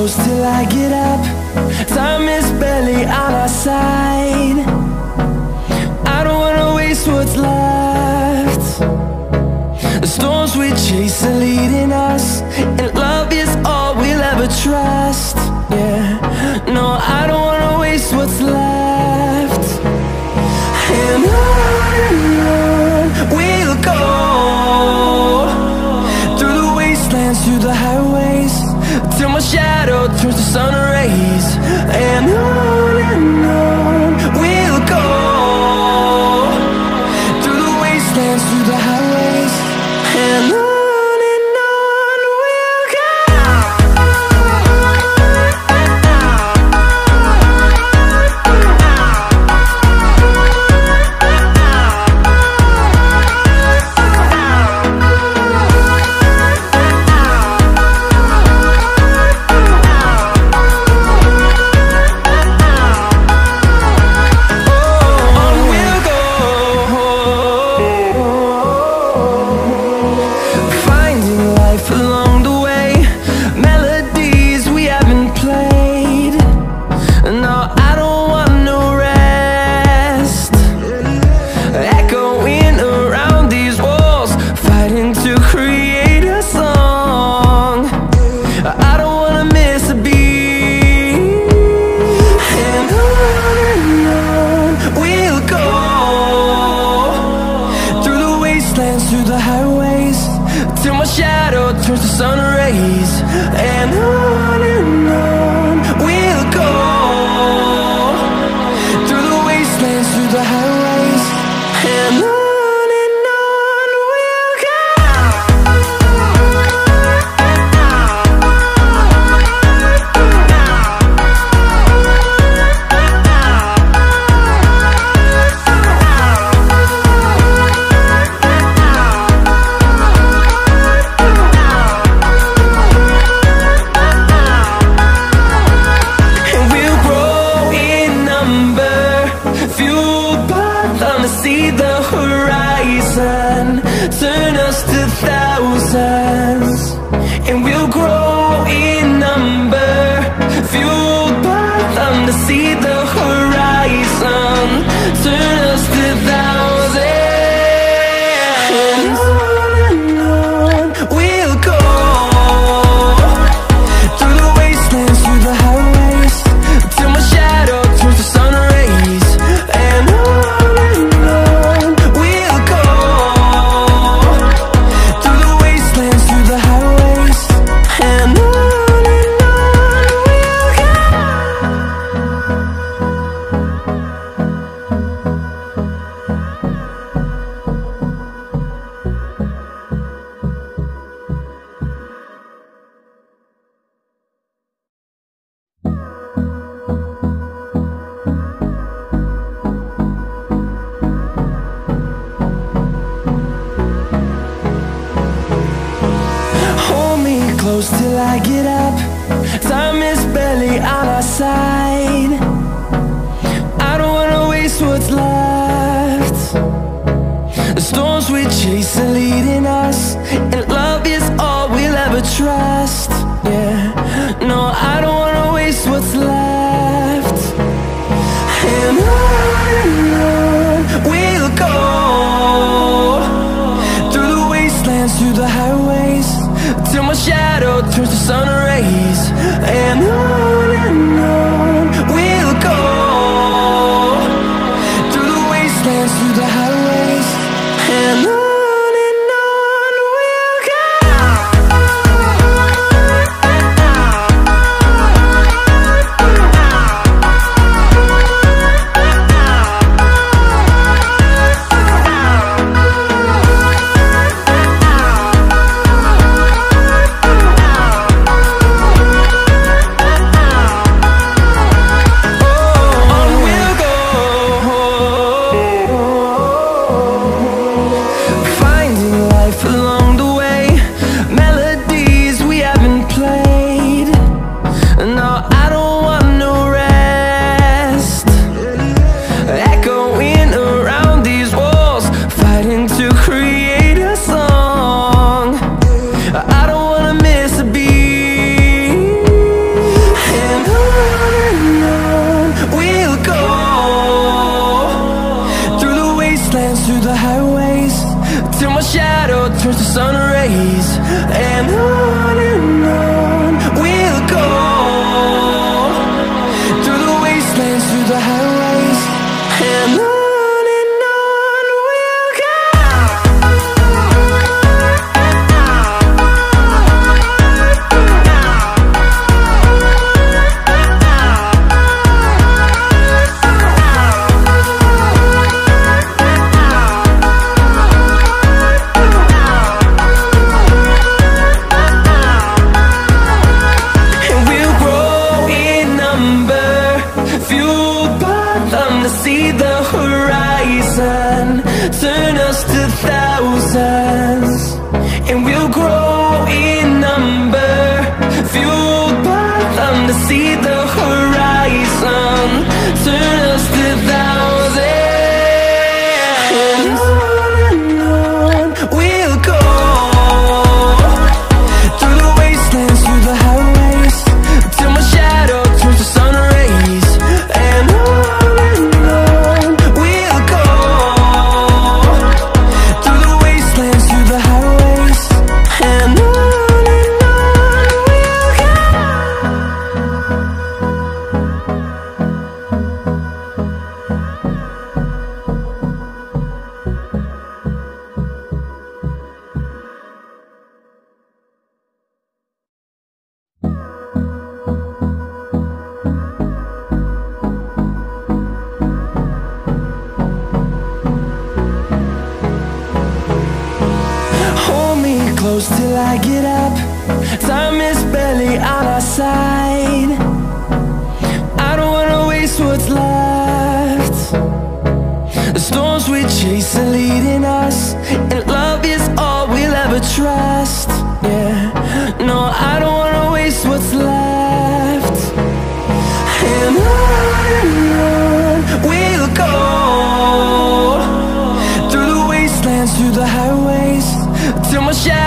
close till I get up. Time is barely on our side. I don't wanna waste what's left. The storms we chase are leading us, and love is all we'll ever trust. Yeah, no, I don't wanna waste what's left. And on we'll go, through the wastelands, through the highways, till my shadow turns to sun rays. And on we'll go, through the wastelands, through the highways, and on we'll go. Through the highways, till my shadow turns to sun rays. And on we'll go, through the wastelands, through the highways, and on we'll go. See the horizon, turn us to thousands, and we'll grow in number, fueled by them. To see the horizon, turn us to thousands, and on we'll go, through the wastelands, through the highways, till my shadow turns to sun rays. And close till I get up. Time is barely on our side. I don't wanna waste what's left. The storms we chase are leading us, and love is all we'll ever trust. Yeah, no, I don't wanna waste what's left. And on we'll go, through the wastelands, through the highways, till my shadow turns to sun rays. And on we'll go, through the wastelands, through the highways, and on we'll go. through the highways, and on we'll go. And we'll grow in number, fueled by them to see the horizon, turn us to thousands. And we'll grow in number, fueled by them to see the horizon, turn us to thousands. And on we'll go, through the wastelands, through the highways, till my shadow turns to sun rays. And on we'll go, through the wastelands, through the highways, and on we'll go. Hold me close till I get up. Time is barely on our side. I don't wanna waste what's left. The storms we chase are leading us, and love is all we'll ever trust. Yeah, no, I don't wanna waste what's left. And on we'll go, through the wastelands, through the highways, till my shadow